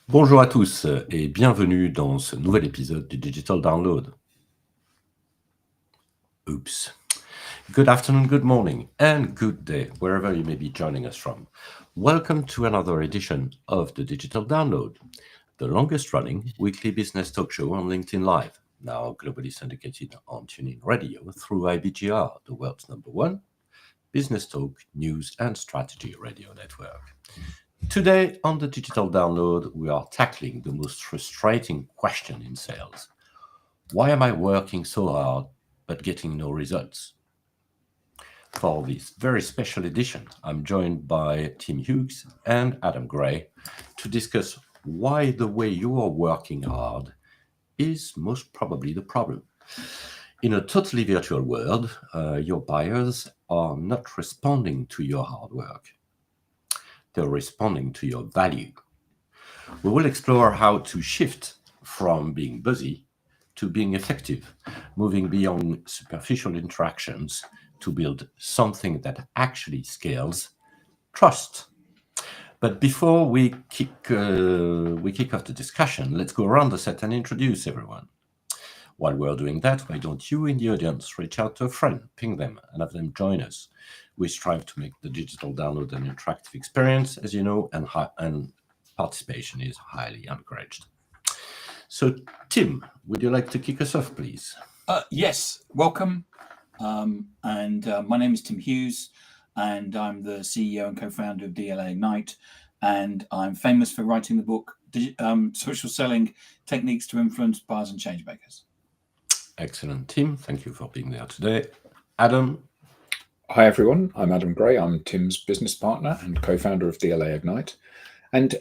Bonjour à tous et bienvenue dans ce nouvel épisode du Digital Download. Oops. Good afternoon, good morning, and good day, wherever you may be joining us from. Welcome to another edition of the Digital Download, the longest running weekly business talk show on LinkedIn Live, now globally syndicated on TuneIn Radio through IBGR, the world's #1 business talk, news, and strategy radio network. Today on the Digital Download, we are tackling the most frustrating question in sales. Why am I working so hard but getting no results? For this very special edition, I'm joined by Tim Hughes and Adam Gray to discuss why the way you are working hard is most probably the problem. In a totally virtual world, your buyers are not responding to your hard work. They're responding to your value. We will explore how to shift from being busy to being effective, moving beyond superficial interactions to build something that actually scales, trust. But before we kick off the discussion, let's go around the set and introduce everyone. While we're doing that, why don't you in the audience reach out to a friend, ping them, and have them join us? We strive to make the Digital Download an interactive experience, as you know, and participation is highly encouraged. So, Tim, would you like to kick us off, please? Yes, welcome. My name is Tim Hughes, and I'm the CEO and co-founder of DLA Ignite, and I'm famous for writing the book Social Selling Techniques to Influence Buyers and Changemakers. Excellent, Tim. Thank you for being there today. Adam? Hi, everyone. I'm Adam Gray. I'm Tim's business partner and co-founder of DLA Ignite. And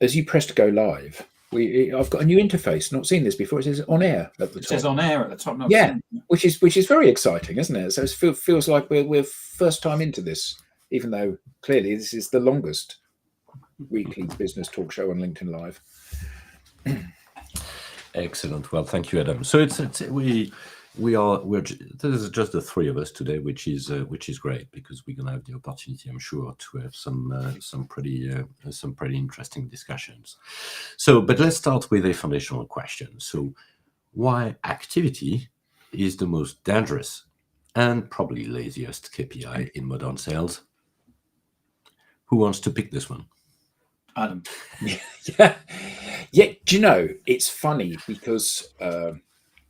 as you press to go live, I've got a new interface. Not seen this before. It says on air at the top. It says on air at the top. Yeah, which is very exciting, isn't it? So it feels like we're first time into this, even though clearly this is the longest weekly business talk show on LinkedIn Live. Excellent. Well, thank you, Adam. So this is just the three of us today, which is great because we're gonna have the opportunity, I'm sure, to have some pretty interesting discussions. So, but let's start with a foundational question. So, why activity is the most dangerous and probably laziest KPI in modern sales? Who wants to pick this one? Adam. Yeah. Do you know, it's funny because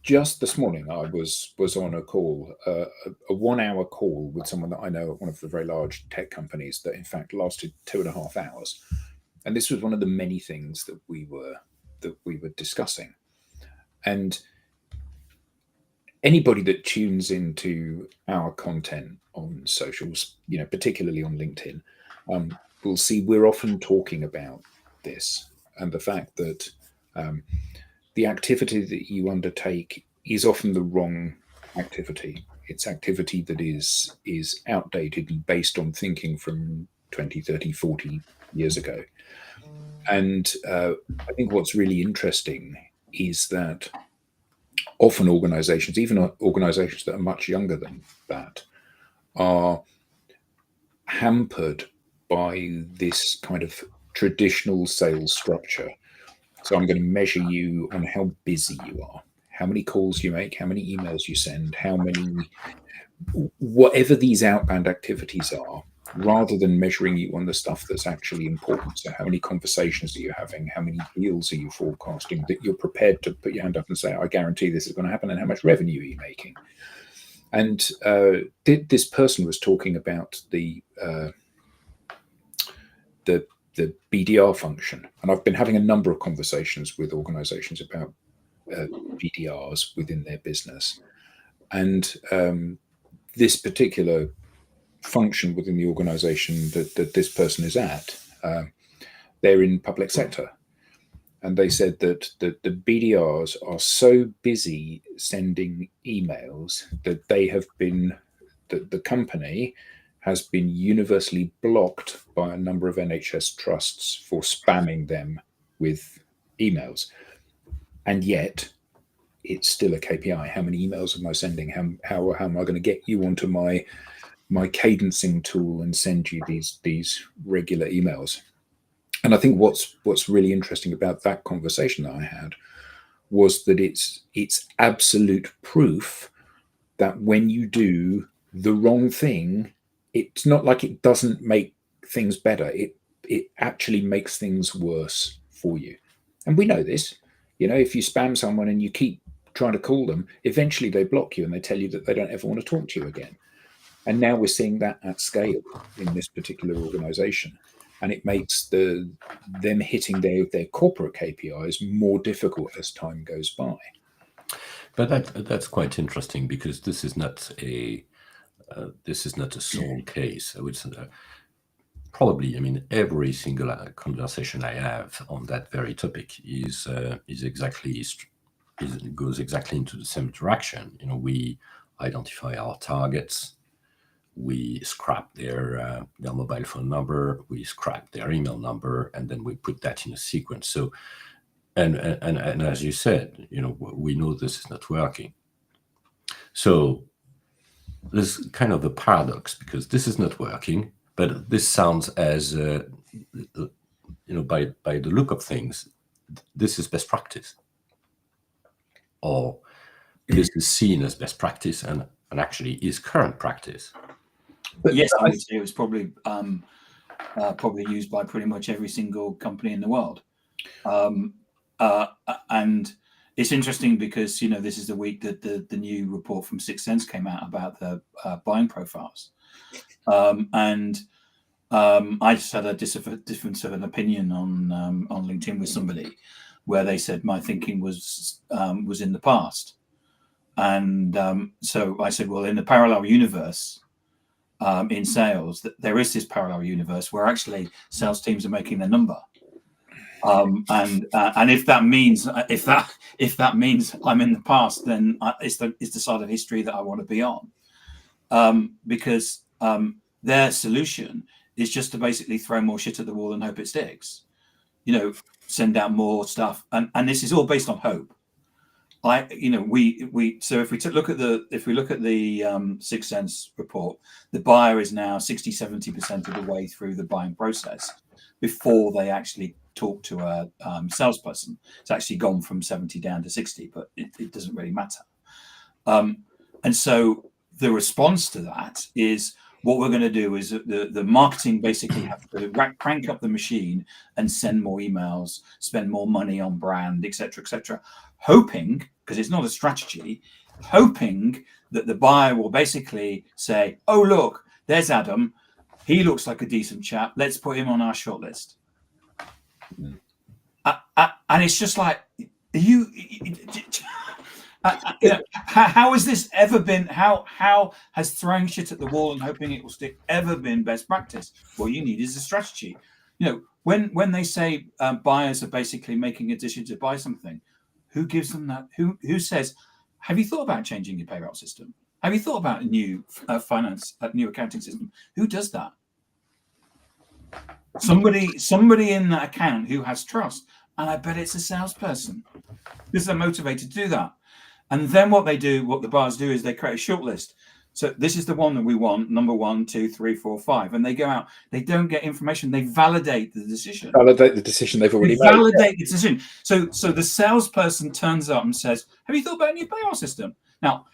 just this morning I was on a call, a 1 hour call with someone that I know at one of the very large tech companies that in fact lasted 2.5 hours. And this was one of the many things that we were discussing. And anybody that tunes into our content on socials, particularly on LinkedIn, will see we're often talking about this and the fact that the activity that you undertake is often the wrong activity. It's activity that is outdated and based on thinking from 20, 30, 40 years ago. And I think what's really interesting is that often organizations, even organizations that are much younger than that, are hampered by this kind of traditional sales structure. So I'm going to measure you on how busy you are, how many calls you make, how many emails you send, whatever these outbound activities are, rather than measuring you on the stuff that's actually important. So how many conversations are you having? How many deals are you forecasting that you're prepared to put your hand up and say, I guarantee this is going to happen, and how much revenue are you making? And this person was talking about the BDR function. And I've been having a number of conversations with organizations about BDRs within their business. And this particular function within the organization that this person is at, they're in public sector. And they said that the BDRs are so busy sending emails that the company has been universally blocked by a number of NHS trusts for spamming them with emails. And yet it's still a KPI. How many emails am I sending? How am I going to get you onto my cadencing tool and send you these regular emails? And I think what's really interesting about that conversation that I had was that it's absolute proof that when you do the wrong thing, it's not like it doesn't make things better. It actually makes things worse for you. And we know this. If you spam someone and you keep trying to call them, eventually they block you and they tell you that they don't ever want to talk to you again. And now we're seeing that at scale in this particular organization. And it makes them hitting their corporate KPIs more difficult as time goes by. But that's quite interesting, because this is not a sole case. I would say probably, every single conversation I have on that very topic goes exactly into the same direction. We identify our targets, we scrap their mobile phone number, we scrap their email number, and then we put that in a sequence. So, and as you said, we know this is not working. So there's kind of a paradox, because this is not working, but this sounds as by the look of things, this is best practice, or this is seen as best practice, and actually is current practice. But yes, I would say it was probably used by pretty much every single company in the world. And it's interesting because this is the week that the new report from 6th Sense came out about the buying profiles, and I just had a difference of an opinion on LinkedIn with somebody, where they said my thinking was in the past, and so I said, well, in the parallel universe, in sales, that there is this parallel universe where actually sales teams are making their number. And if that means I'm in the past, then it's the side of history that I want to be on, because their solution is just to basically throw more shit at the wall and hope it sticks. Send out more stuff, and this is all based on hope. So if we look at the 6th Sense report, the buyer is now 60-70% of the way through the buying process before they actually talk to a salesperson. It's actually gone from 70 down to 60, but it doesn't really matter. And so the response to that is, what we're going to do is the marketing basically have to crank up the machine and send more emails, spend more money on brand, etc., hoping, because it's not a strategy, hoping that the buyer will basically say, oh, look, there's Adam. He looks like a decent chap. Let's put him on our shortlist. And it's just like, how has this ever been? How has throwing shit at the wall and hoping it will stick ever been best practice? What you need is a strategy. When they say buyers are basically making a decision to buy something, who gives them that? Who says, have you thought about changing your payroll system? Have you thought about a new new accounting system? Who does that? Somebody in that account who has trust, and I bet it's a salesperson, because they're motivated to do that. And then what the buyers do is they create a shortlist. So this is the one that we want, number 1, 2, 3, 4, 5, and they go out. They don't get information. They validate the decision. Validate the decision they've already made. Validate the decision. So the salesperson turns up and says, "Have you thought about a new payroll system?" Now,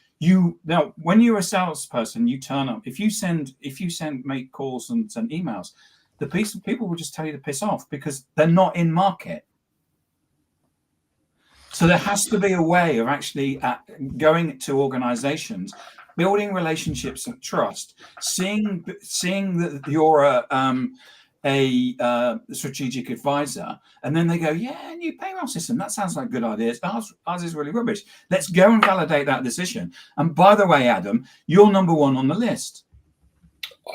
when you're a salesperson, you turn up. If you make calls and send emails, the people will just tell you to piss off, because they're not in market. So there has to be a way of actually going to organizations, building relationships of trust, seeing that you're a strategic advisor, and then they go, yeah, new payroll system, that sounds like a good idea. Ours is really rubbish. Let's go and validate that decision. And by the way, Adam, you're number 1 on the list.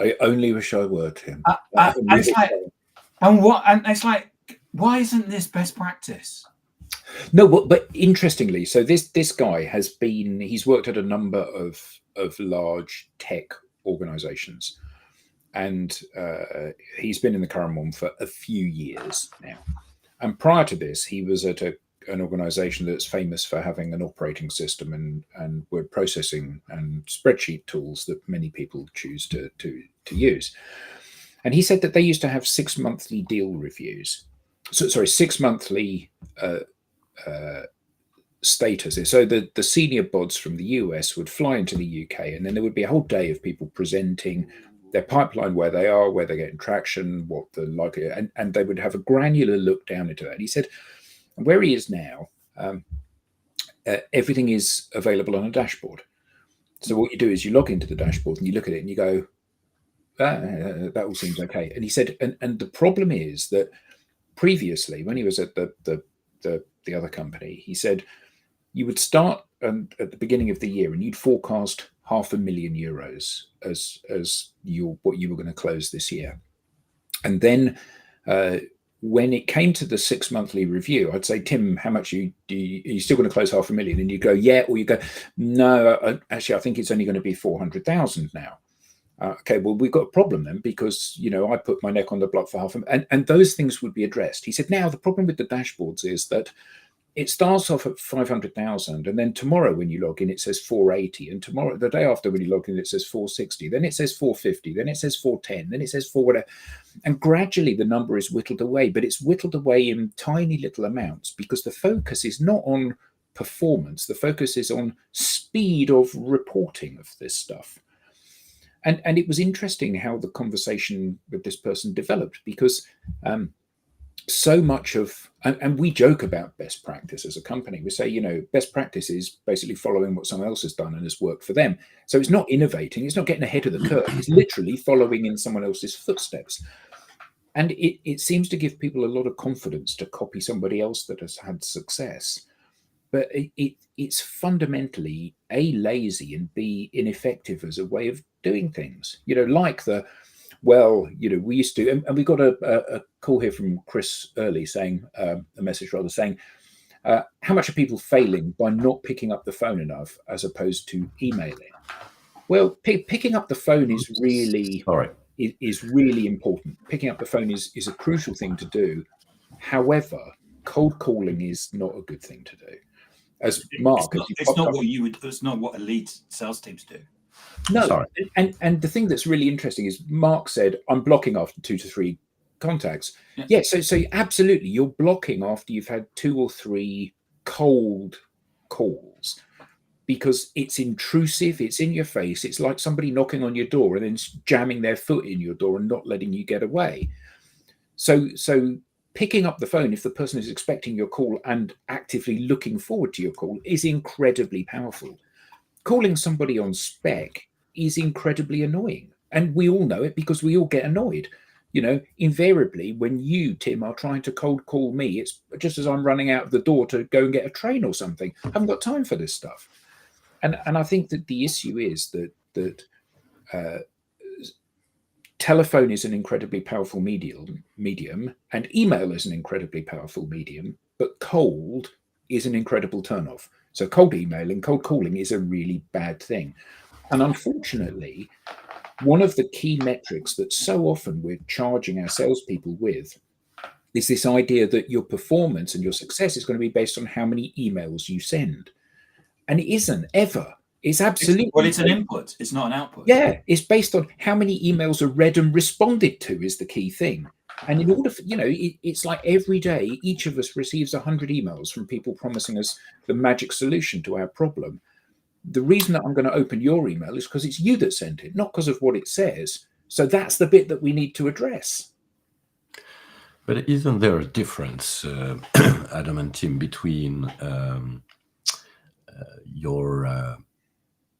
I only wish I were, Tim. And it's like, why isn't this best practice? No, but interestingly, so this guy he's worked at a number of large tech organizations, and he's been in the current one for a few years now. And prior to this, he was at an organization that's famous for having an operating system and word processing and spreadsheet tools that many people choose to use. And he said that they used to have 6 monthly deal reviews. So, sorry, 6 monthly statuses. So the senior bods from the US would fly into the UK, and then there would be a whole day of people presenting their pipeline, where they are, where they're getting traction, what the likelihood, and they would have a granular look down into that. And he said, where he is now, everything is available on a dashboard. So what you do is you log into the dashboard and you look at it and you go, that all seems okay. And he said, and the problem is that previously, when he was at the other company, he said you would start at the beginning of the year and you'd forecast €500,000 as what you were going to close this year. And then when it came to the 6 monthly review, I'd say, Tim, how much are you still going to close $500,000? And you go, yeah, or you go, no, actually, I think it's only going to be 400,000 now. Okay, well, we've got a problem then, because, I put my neck on the block for and those things would be addressed. He said, now the problem with the dashboards is that it starts off at 500,000, and then tomorrow when you log in, it says 480, and tomorrow, the day after when you log in, it says 460, then it says 450, then it says 410, then it says 4 whatever, and gradually the number is whittled away, but it's whittled away in tiny little amounts because the focus is not on performance, the focus is on speed of reporting of this stuff. And it was interesting how the conversation with this person developed, because so much of, and we joke about best practice as a company. We say, best practice is basically following what someone else has done and has worked for them. So it's not innovating, it's not getting ahead of the curve, it's literally following in someone else's footsteps. And it seems to give people a lot of confidence to copy somebody else that has had success. But it's fundamentally A, lazy, and B, ineffective as a way of doing things. Like we used to, and we got a call here from Chris early saying, a message rather saying, how much are people failing by not picking up the phone enough as opposed to emailing? Well, picking up the phone is really important. Picking up the phone is a crucial thing to do. However, cold calling is not a good thing to do. As Mark, it's not what elite sales teams do. No, sorry. And the thing that's really interesting is Mark said, I'm blocking after 2 to 3 contacts. Yeah, so absolutely, you're blocking after you've had 2 or 3 cold calls, because it's intrusive, it's in your face, it's like somebody knocking on your door and then jamming their foot in your door and not letting you get away. So picking up the phone, if the person is expecting your call and actively looking forward to your call, is incredibly powerful. Calling somebody on spec is incredibly annoying. And we all know it because we all get annoyed. Invariably, when you, Tim, are trying to cold call me, it's just as I'm running out of the door to go and get a train or something. I haven't got time for this stuff. And I think that the issue is that telephone is an incredibly powerful medium, and email is an incredibly powerful medium, but cold is an incredible turnoff. So cold emailing, cold calling is a really bad thing. And unfortunately, one of the key metrics that so often we're charging our salespeople with is this idea that your performance and your success is going to be based on how many emails you send. And it isn't ever. It's absolutely. It's an input. It's not an output. Yeah, it's based on how many emails are read and responded to is the key thing. And in order for, it's like every day, each of us receives 100 emails from people promising us the magic solution to our problem. The reason that I'm going to open your email is because it's you that sent it, not because of what it says. So that's the bit that we need to address. But isn't there a difference, Adam and Tim, between your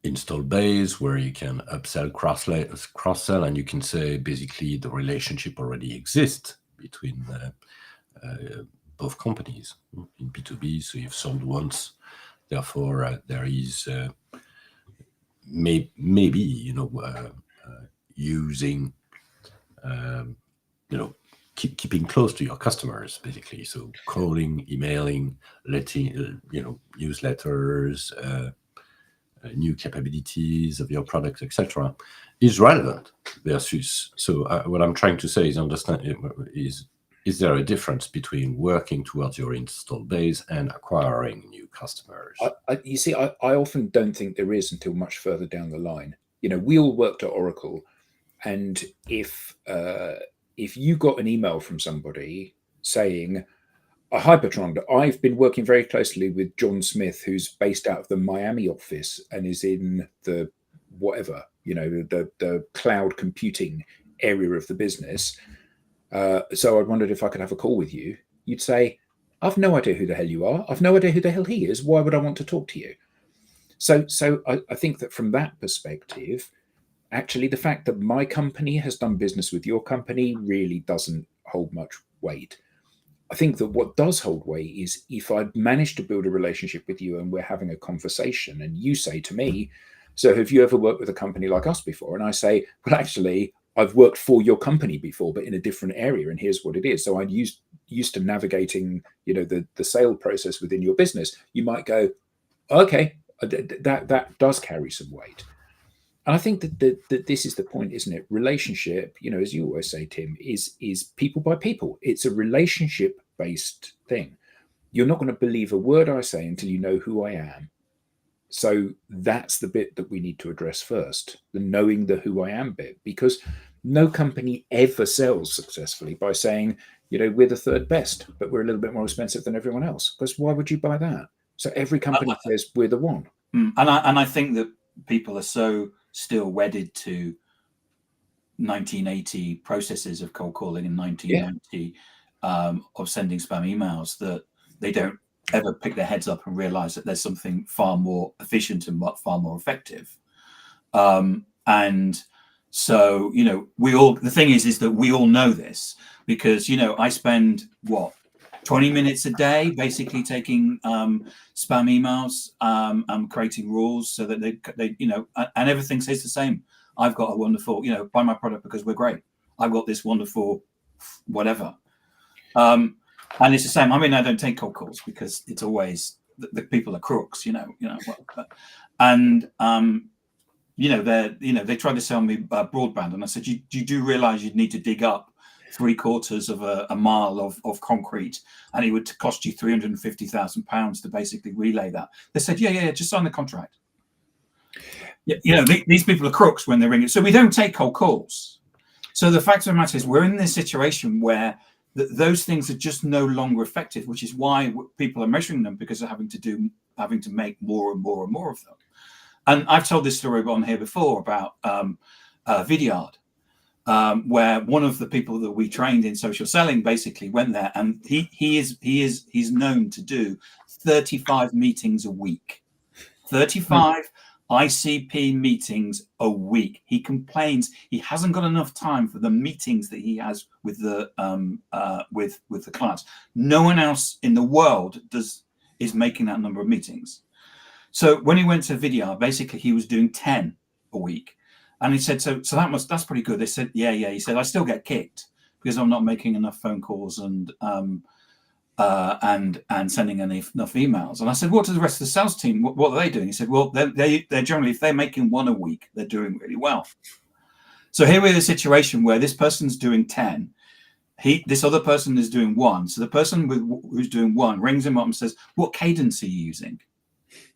install base, where you can upsell, cross-sell, and you can say basically the relationship already exists between both companies in B2B. So you've sold once, therefore there is maybe using keeping close to your customers, basically. So calling, emailing, letting newsletters, new capabilities of your product, etc., is relevant versus. So what I'm trying to say is is there a difference between working towards your install base and acquiring new customers? You see, I often don't think there is until much further down the line. We all worked at Oracle, And if you got an email from somebody saying, "Hi, Bertrand, I've been working very closely with John Smith, who's based out of the Miami office and is in the whatever, the cloud computing area of the business. So I wondered if I could have a call with you." You'd say, "I've no idea who the hell you are. I've no idea who the hell he is. Why would I want to talk to you?" So I think that from that perspective, actually, the fact that my company has done business with your company really doesn't hold much weight. I think that what does hold weight is if I manage to build a relationship with you and we're having a conversation and you say to me, "So have you ever worked with a company like us before?" And I say, "Well, actually, I've worked for your company before, but in a different area, and here's what it is." So I'm used to navigating, the sale process within your business. You might go, "Okay, that does carry some weight." And I think that this is the point, isn't it? Relationship, as you always say, Tim, is people by people. It's a relationship-based thing. You're not going to believe a word I say until you know who I am. So that's the bit that we need to address first, the knowing the who I am bit, because no company ever sells successfully by saying, we're the third best, but we're a little bit more expensive than everyone else. Because why would you buy that? So every company says we're the one. And I think that people are so still wedded to 1980 processes of cold calling and 1990 of sending spam emails that they don't ever pick their heads up and realize that there's something far more efficient and far more effective. And so, the thing is that we all know this because, I spend 20 minutes a day basically taking spam emails and creating rules so that they and everything stays the same. I've got a wonderful, buy my product because we're great. I've got this wonderful whatever. And it's the same. I mean, I don't take cold calls because it's always the people are crooks, and they tried to sell me broadband, and I said, you do realize you'd need to dig up 3/4 of a mile of concrete, and it would cost you £350,000 to basically relay that. They said, yeah, just sign the contract. These people are crooks when they ring it. So we don't take cold calls. So the fact of the matter is we're in this situation where those things are just no longer effective, which is why people are measuring them, because they're having to make more and more and more of them. And I've told this story on here before about Vidyard, where one of the people that we trained in social selling basically went there, and he's known to do 35 meetings a week, 35 ICP meetings a week. He complains he hasn't got enough time for the meetings that he has with the with the clients. No one else in the world is making that number of meetings. So when he went to Vidyard, basically he was doing 10 a week, and he said, so that's pretty good. They said, yeah. He said, I still get kicked because I'm not making enough phone calls and sending enough emails. And I said, what does the rest of the sales team, what are they doing? He said, well, they're generally, if they're making 1 a week, they're doing really well. So here we're in a situation where this person's doing 10. This other person is doing 1. So the person who's doing 1 rings him up and says, what cadence are you using?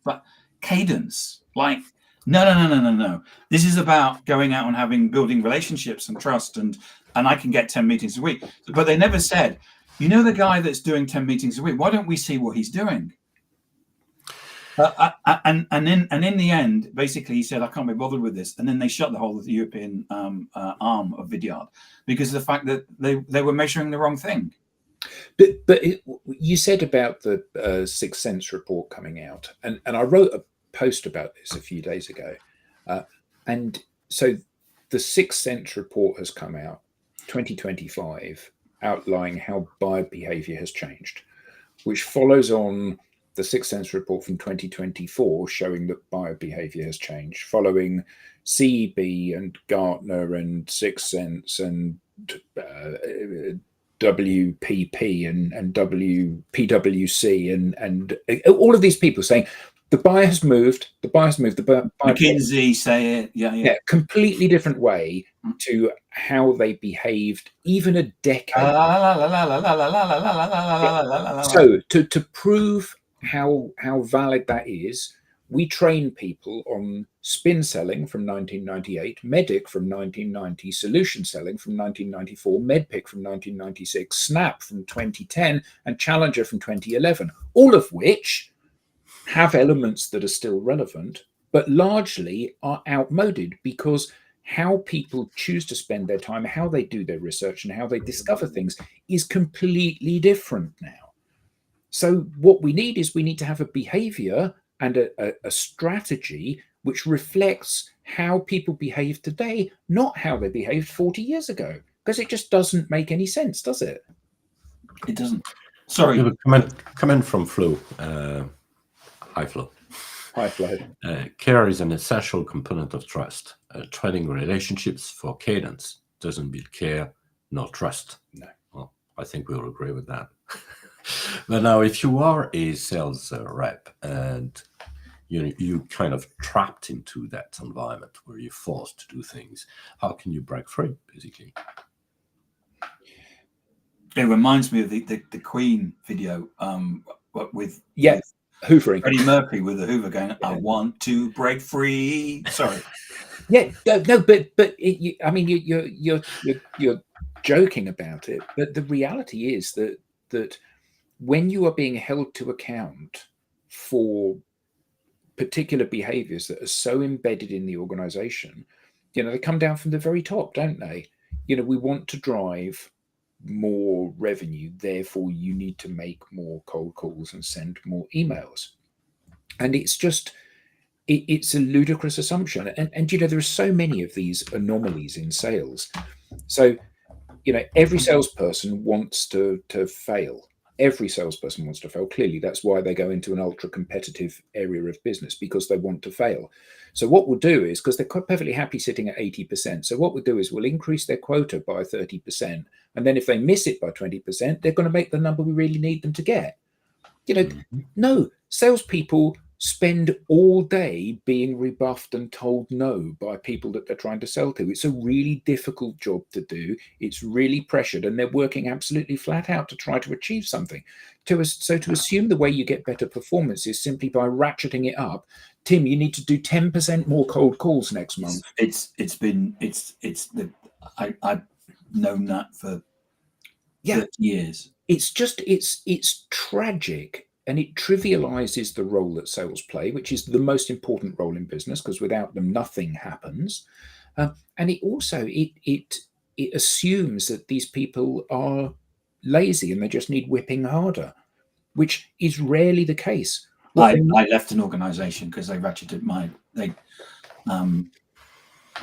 But cadence, like, no. This is about going out and building relationships and trust, and I can get 10 meetings a week. But they never said, the guy that's doing 10 meetings a week, why don't we see what he's doing? And in the end, basically, he said, I can't be bothered with this. And then they shut the whole of the European arm of Vidyard because of the fact that they were measuring the wrong thing. But you said about the Sixth Sense report coming out, and I wrote a post about this a few days ago. And so the Sixth Sense report has come out, 2025, outlining how buyer behavior has changed, which follows on the Sixth Sense report from 2024 showing that buyer behavior has changed, following CEB and Gartner and Sixth Sense and WPP and PwC and all of these people saying the buyer has moved. The McKinsey say it. Yeah. Completely different way to how they behaved even a decade. So to prove how valid that is, we train people on spin selling from 1998, Medic from 1990, solution selling from 1994, Medpic from 1996, Snap from 2010, and Challenger from 2011, all of which have elements that are still relevant, but largely are outmoded because how people choose to spend their time, how they do their research, and how they discover things is completely different now. So what we need to have a behavior and a strategy which reflects how people behave today, not how they behaved 40 years ago, because it just doesn't make any sense, does it? It doesn't. Sorry. We have a comment from Flo. Hi, Flo. Hi, Flo. Care is an essential component of trust. Trading relationships for Cadence doesn't build care nor trust. No. Well, I think we'll agree with that. But now, if you are a sales rep and you kind of trapped into that environment where you're forced to do things, how can you break free, basically? It reminds me of the Queen video with hoovering. Freddie Mercury with the Hoover going, "I want to break free." Sorry. Yeah, no, but I mean, you're joking about it, but the reality is that when you are being held to account for particular behaviors that are so embedded in the organization, they come down from the very top, don't they? We want to drive more revenue, therefore you need to make more cold calls and send more emails. And it's just, it's a ludicrous assumption. And there are so many of these anomalies in sales. So, every salesperson wants to fail. Every salesperson wants to fail. Clearly, that's why they go into an ultra competitive area of business, because they want to fail. So what we'll do is, because they're quite perfectly happy sitting at 80%, so what we'll do is we'll increase their quota by 30%. And then if they miss it by 20%, they're going to make the number we really need them to get. No, salespeople spend all day being rebuffed and told no by people that they're trying to sell to. It's a really difficult job to do. It's really pressured, and they're working absolutely flat out to try to achieve something. So to assume the way you get better performance is simply by ratcheting it up. Tim, you need to do 10% more cold calls next month. I've known that for 30 years. It's tragic. And it trivializes the role that sales play, which is the most important role in business, because without them, nothing happens. And it also it assumes that these people are lazy and they just need whipping harder, which is rarely the case. I left an organization because they ratcheted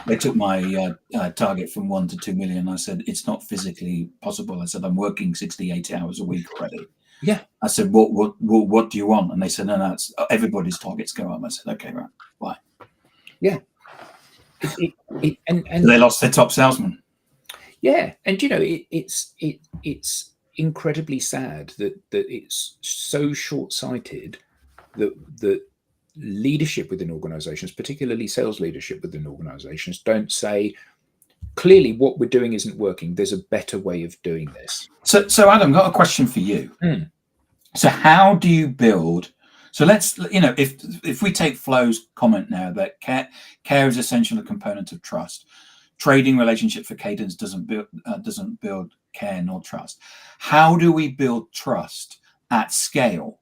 they took my target from 1 to 2 million. I said, it's not physically possible. I said, I'm working 68 hours a week already. Yeah. I said, what do you want? And they said, no, it's everybody's targets go up. I said, okay, right. Why? Yeah. And they lost their top salesman. Yeah. And, it's incredibly sad that it's so short-sighted that leadership within organizations, particularly sales leadership within organizations, don't say, clearly what we're doing isn't working. There's a better way of doing this. So Adam, got a question for you. So how do you build? So let's, if we take Flo's comment now that care is essentially a component of trust. Trading relationship for Cadence doesn't build care nor trust. How do we build trust at scale?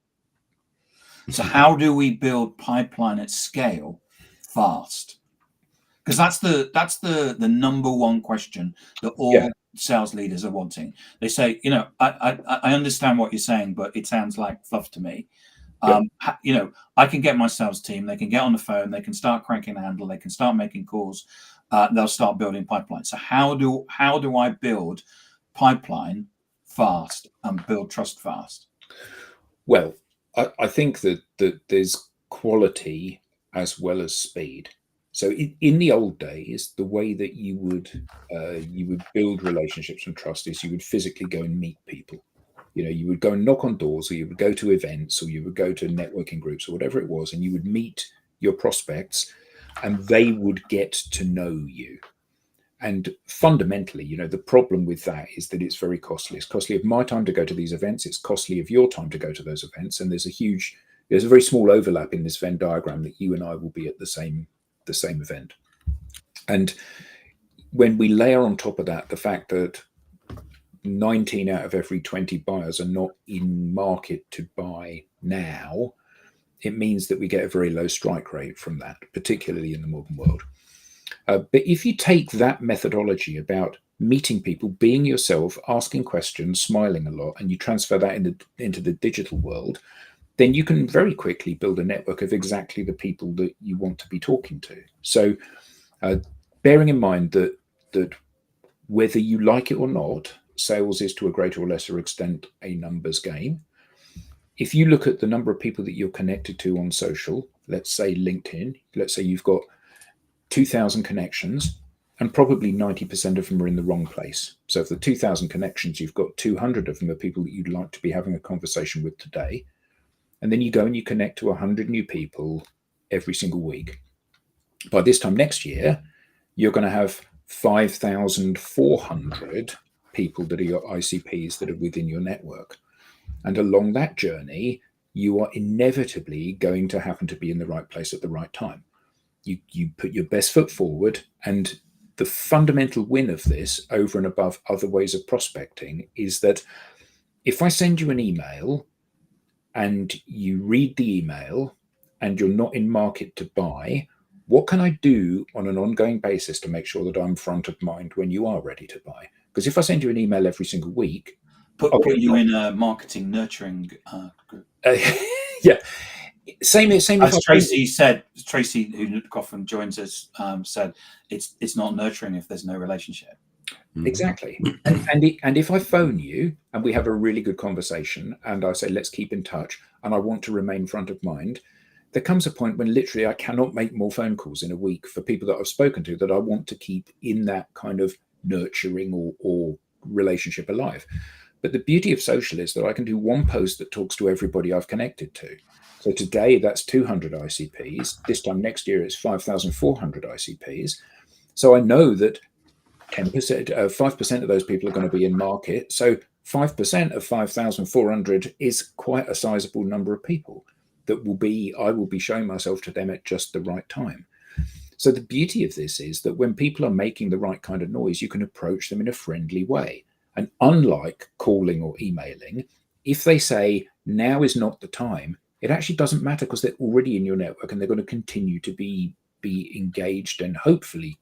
So how do we build pipeline at scale fast? Because that's the number one question that all sales leaders are wanting. They say, I understand what you're saying, but it sounds like fluff to me. I can get my sales team, they can get on the phone, they can start cranking the handle, they can start making calls, they'll start building pipeline. So how do I build pipeline fast and build trust fast? Well, I think that there's quality as well as speed. So in the old days, the way that you would build relationships and trust is you would physically go and meet people. You would go and knock on doors, or you would go to events, or you would go to networking groups, or whatever it was, and you would meet your prospects, and they would get to know you. And fundamentally, the problem with that is that it's very costly. It's costly of my time to go to these events. It's costly of your time to go to those events. And there's a huge There's a very small overlap in this Venn diagram that you and I will be at the same event. And when we layer on top of that the fact that 19 out of every 20 buyers are not in market to buy now, it means that we get a very low strike rate from that, particularly in the modern world. But if you take that methodology about meeting people, being yourself, asking questions, smiling a lot, and you transfer that into the digital world, then you can very quickly build a network of exactly the people that you want to be talking to. So bearing in mind that whether you like it or not, sales is to a greater or lesser extent a numbers game. If you look at the number of people that you're connected to on social, let's say LinkedIn, let's say you've got 2,000 connections, and probably 90% of them are in the wrong place. So if the 2,000 connections, you've got 200 of them are people that you'd like to be having a conversation with today. And then you go and you connect to 100 new people every single week. By this time next year, you're going to have 5,400 people that are your ICPs that are within your network. And along that journey, you are inevitably going to happen to be in the right place at the right time. You put your best foot forward, and the fundamental win of this over and above other ways of prospecting is that if I send you an email and you read the email and you're not in market to buy, what can I do on an ongoing basis to make sure that I'm front of mind when you are ready to buy? Because if I send you an email every single week, put you in a marketing nurturing group. Yeah. Same as Tracy said. Tracy, who often joins us, said it's not nurturing if there's no relationship. Exactly. And if I phone you and we have a really good conversation and I say, let's keep in touch, and I want to remain front of mind, there comes a point when literally I cannot make more phone calls in a week for people that I've spoken to that I want to keep in that kind of nurturing or relationship alive. But the beauty of social is that I can do one post that talks to everybody I've connected to. So today that's 200 ICPs. This time next year it's 5,400 ICPs. So I know that 5% of those people are going to be in market. So 5% of 5,400 is quite a sizable number of people that I will be showing myself to them at just the right time. So the beauty of this is that when people are making the right kind of noise, you can approach them in a friendly way. And unlike calling or emailing, if they say now is not the time, it actually doesn't matter because they're already in your network and they're going to continue to be engaged and hopefully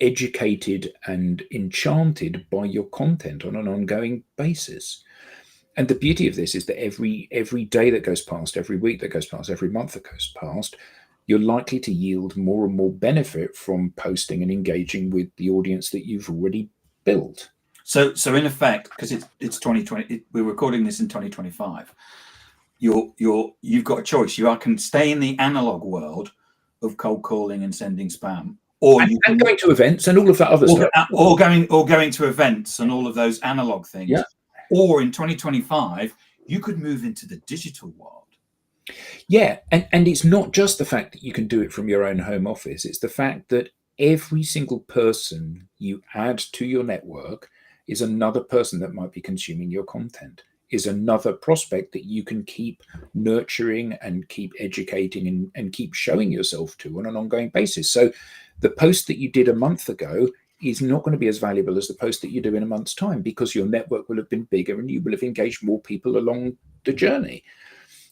educated and enchanted by your content on an ongoing basis. And the beauty of this is that every day that goes past, every week that goes past, every month that goes past, you're likely to yield more and more benefit from posting and engaging with the audience that you've already built. So in effect, because it's 2020, we're recording this in 2025. You've got a choice. You can stay in the analog world of cold calling and sending spam, or and going to events and all of that other stuff, or going to events and all of those analog things. Yeah. Or in 2025, you could move into the digital world. Yeah, and it's not just the fact that you can do it from your own home office. It's the fact that every single person you add to your network is another person that might be consuming your content, is another prospect that you can keep nurturing and keep educating and keep showing yourself to on an ongoing basis. So the post that you did a month ago is not going to be as valuable as the post that you do in a month's time because your network will have been bigger and you will have engaged more people along the journey.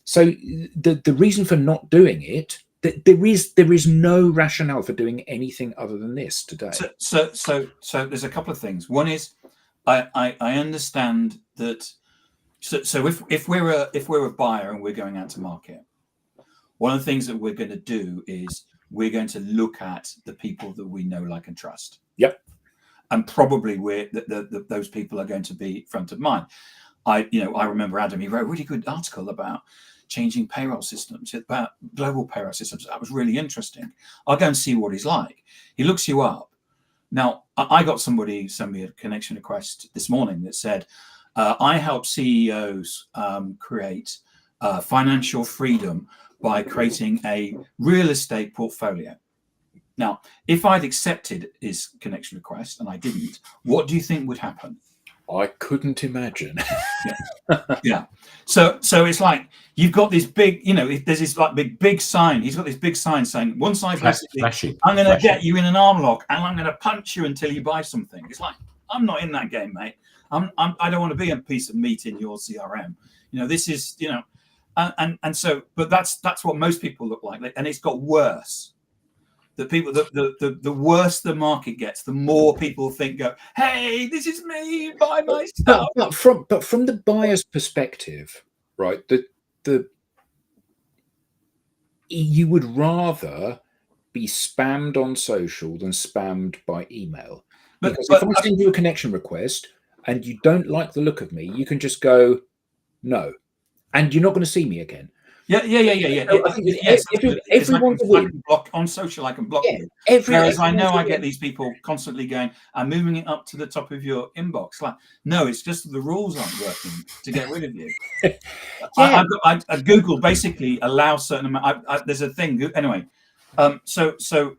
So the reason for not doing it, there is no rationale for doing anything other than this today. So there's a couple of things. One is I understand that. So if we're a buyer and we're going out to market, one of the things that we're going to do is we're going to look at the people that we know, like, and trust. Yep. And probably those people are going to be front of mind. I remember Adam, he wrote a really good article about changing payroll systems, about global payroll systems. That was really interesting. I'll go and see what he's like. He looks you up. Now, I got somebody send me a connection request this morning that said, I help CEOs create financial freedom by creating a real estate portfolio. Now, if I'd accepted his connection request and I didn't, what do you think would happen? I couldn't imagine. Yeah. So it's like you've got this big, there's this like big sign. He's got this big sign saying, once I basically, Flashing. I'm going to get you in an arm lock and I'm going to punch you until you buy something. It's like, I'm not in that game, mate. I don't want to be a piece of meat in your CRM. This is, and so, but that's what most people look like. And it's got worse. The people, the worse the market gets, the more people go, hey, this is me, buy my stuff. But from the buyer's perspective, right? You would rather be spammed on social than spammed by email. Because if I send you a connection request and you don't like the look of me, you can just go no, and you're not going to see me again. Yeah. I think everyone's a win. Block on social, I can block you. Whereas I know I get these people constantly going, I'm moving it up to the top of your inbox. Like, no, it's just the rules aren't working to get rid of you. Google basically allows certain amount. There's a thing anyway. So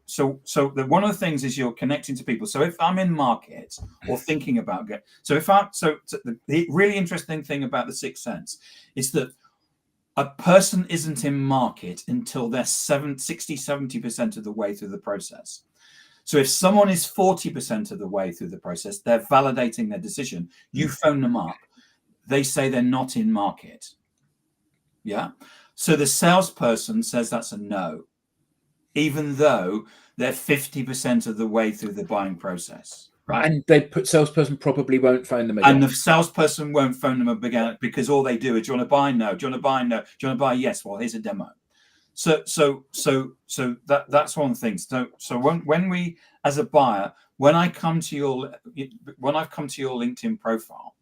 one of the things is you're connecting to people. So if I'm in market or thinking about the really interesting thing about the Sixth Sense is that a person isn't in market until they're 70% of the way through the process. So if someone is 40% of the way through the process, they're validating their decision. You phone them up. They say they're not in market. Yeah. So the salesperson says that's a no, even though they're 50% of the way through the buying process. Right. And salesperson probably won't phone them again. And the salesperson won't phone them again because all they do is, do you want to buy? No. Do you want to buy? No. Do you want to buy? Yes. Well, here's a demo. So that's one thing. So when we, as a buyer, when I've come to your LinkedIn profile,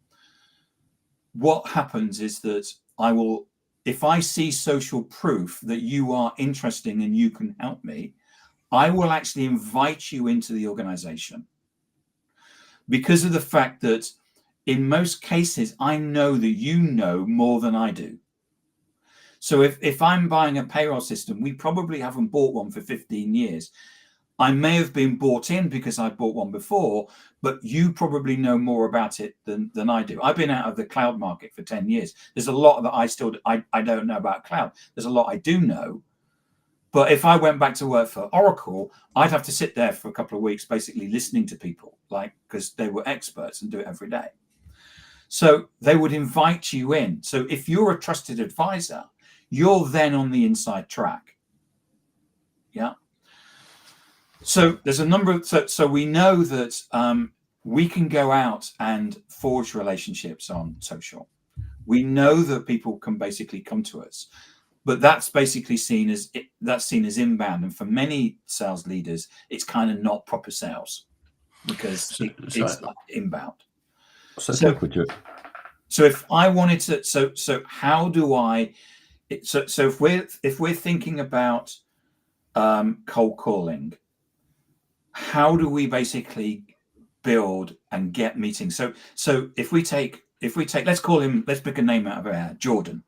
what happens is that if I see social proof that you are interesting and you can help me, I will actually invite you into the organization. Because of the fact that in most cases, I know that you know more than I do. So if I'm buying a payroll system, we probably haven't bought one for 15 years. I may have been bought in because I bought one before, but you probably know more about it than I do. I've been out of the cloud market for 10 years. There's a lot that I don't know about cloud. There's a lot I do know. But if I went back to work for Oracle, I'd have to sit there for a couple of weeks, basically listening to people, because they were experts and do it every day. So they would invite you in. So if you're a trusted advisor, you're then on the inside track. Yeah. So there's a number of, so we know that we can go out and forge relationships on social. We know that people can basically come to us. But that's basically seen as inbound, and for many sales leaders, it's kind of not proper sales because it's like inbound. So if I wanted to, so how do I? So if we're thinking about cold calling, how do we basically build and get meetings? So if we take, let's pick a name out of our head, Jordan.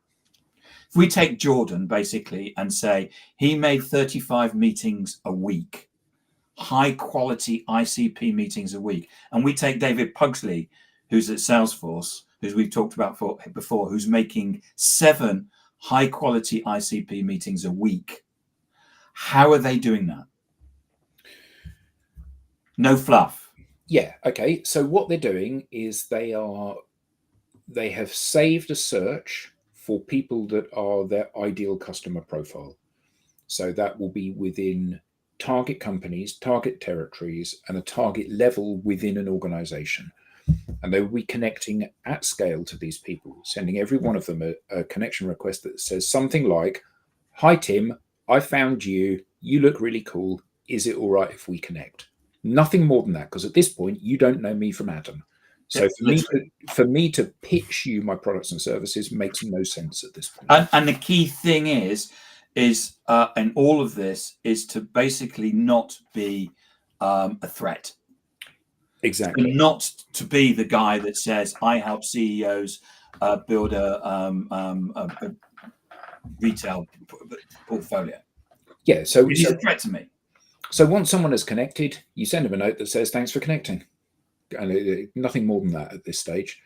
If we take Jordan basically and say he made 35 meetings a week, high quality ICP meetings a week, and we take David Pugsley, who's at Salesforce, who we've talked about before, who's making 7 high quality ICP meetings a week. How are they doing that? No fluff. Yeah. Okay. So what they're doing is they have saved a search for people that are their ideal customer profile. So that will be within target companies, target territories, and a target level within an organization. And they will be connecting at scale to these people, sending every one of them a connection request that says something like, "Hi, Tim, I found you. You look really cool. Is it all right if we connect?" Nothing more than that, because at this point, you don't know me from Adam. So for me to pitch you my products and services makes no sense at this point. And the key thing is in all of this is to basically not be a threat. Exactly. And not to be the guy that says, I help CEOs build a retail portfolio. Yeah. So it's a threat to me. So once someone has connected, you send them a note that says, "Thanks for connecting." and nothing more than that at this stage.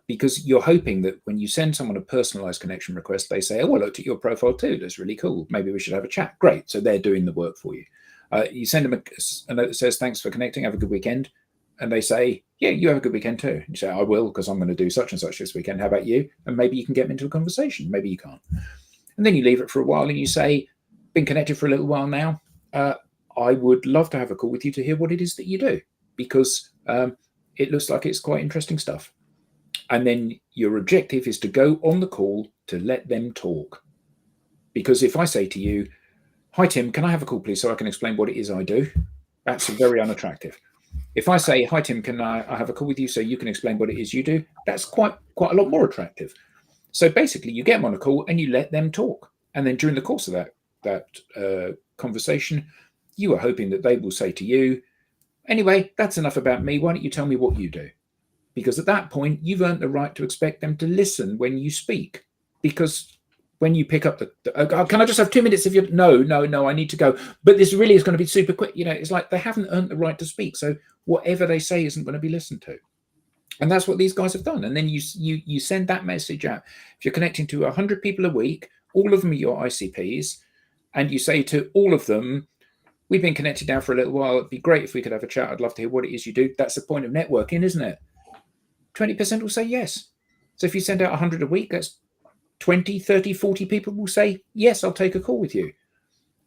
Because you're hoping that when you send someone a personalized connection request, they say, oh, I looked at your profile too. That's really cool. Maybe we should have a chat. Great. So they're doing the work for you. You send them a note that says, thanks for connecting. Have a good weekend. And they say, yeah, you have a good weekend too. You say, I will, because I'm going to do such and such this weekend. How about you? And maybe you can get them into a conversation. Maybe you can't. And then you leave it for a while and you say, been connected for a little while now. I would love to have a call with you to hear what it is that you do, because it looks like it's quite interesting stuff. And then your objective is to go on the call to let them talk. Because if I say to you, hi, Tim, can I have a call, please, so I can explain what it is I do? That's very unattractive. If I say, hi, Tim, can I have a call with you so you can explain what it is you do? That's quite a lot more attractive. So basically, you get them on a call and you let them talk. And then during the course of that conversation, you are hoping that they will say to you, anyway, that's enough about me. Why don't you tell me what you do? Because at that point, you've earned the right to expect them to listen when you speak. Because when you pick up can I just have 2 minutes of your, no, I need to go. But this really is going to be super quick. It's like they haven't earned the right to speak. So whatever they say isn't going to be listened to. And that's what these guys have done. And then you send that message out. If you're connecting to 100 people a week, all of them are your ICPs, and you say to all of them, we've been connected now for a little while. It'd be great if we could have a chat. I'd love to hear what it is you do. That's the point of networking, isn't it? 20% will say yes. So if you send out 100 a week, that's 20, 30, 40 people will say, yes, I'll take a call with you.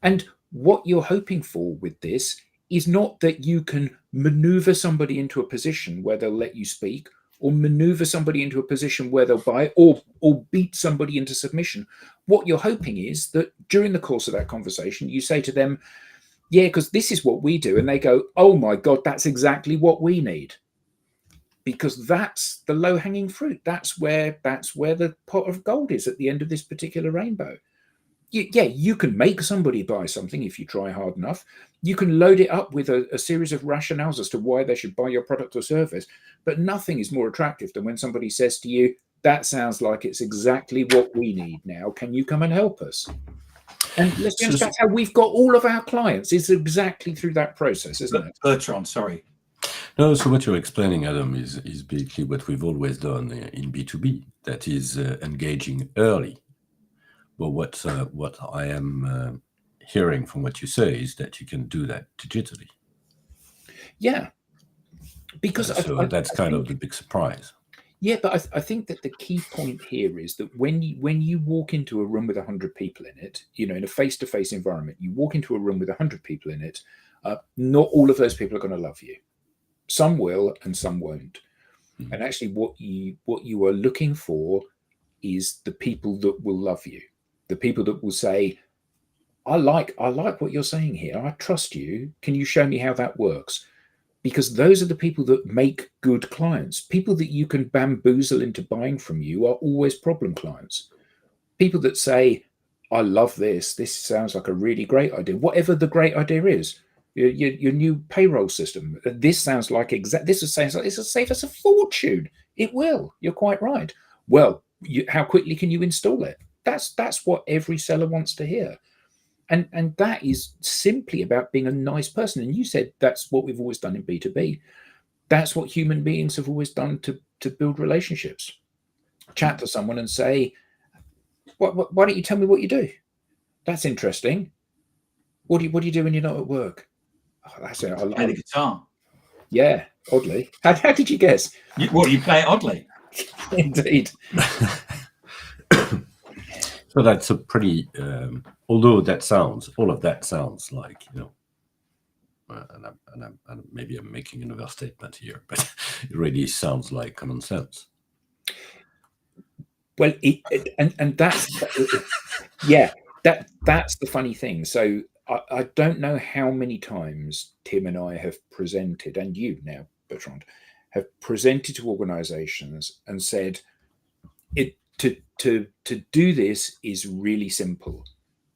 And what you're hoping for with this is not that you can maneuver somebody into a position where they'll let you speak, or maneuver somebody into a position where they'll buy, or beat somebody into submission. What you're hoping is that during the course of that conversation, you say to them, yeah, because this is what we do. And they go, oh my God, that's exactly what we need. Because that's the low-hanging fruit. That's where the pot of gold is at the end of this particular rainbow. You can make somebody buy something if you try hard enough. You can load it up with a series of rationales as to why they should buy your product or service. But nothing is more attractive than when somebody says to you, that sounds like it's exactly what we need now. Can you come and help us? And let's be honest, that's how we've got all of our clients. It's exactly through that process, isn't it? Bertrand, sorry. No, so what you're explaining, Adam, is basically what we've always done in B2B. That is engaging early. But what I am hearing from what you say is that you can do that digitally. Yeah, because that's kind of the big surprise. Yeah, but I think that the key point here is that when you walk into a room with 100 people in it, in a face-to-face environment, you walk into a room with 100 people in it, not all of those people are going to love you. Some will and some won't. Mm-hmm. And actually what you are looking for is the people that will love you, the people that will say, I like what you're saying here. I trust you. Can you show me how that works? Because those are the people that make good clients. People that you can bamboozle into buying from you are always problem clients. People that say, I love this. This sounds like a really great idea. Whatever the great idea is, your new payroll system. This sounds like this will save us a fortune. It will. You're quite right. Well, how quickly can you install it? That's what every seller wants to hear. And that is simply about being a nice person. And you said that's what we've always done in B2B. That's what human beings have always done to build relationships. Chat to someone and say, why don't you tell me what you do? That's interesting. What do you do when you're not at work? Oh, that's it. I play the guitar. Yeah, oddly. How did you guess? You play it oddly. Indeed. So that's a pretty, although all of that sounds like, and maybe I'm making another statement here, but it really sounds like common sense. Well, and that's, yeah, that's the funny thing. So I don't know how many times Tim and I have presented, and you now, Bertrand, have presented to organizations and said, to do this is really simple.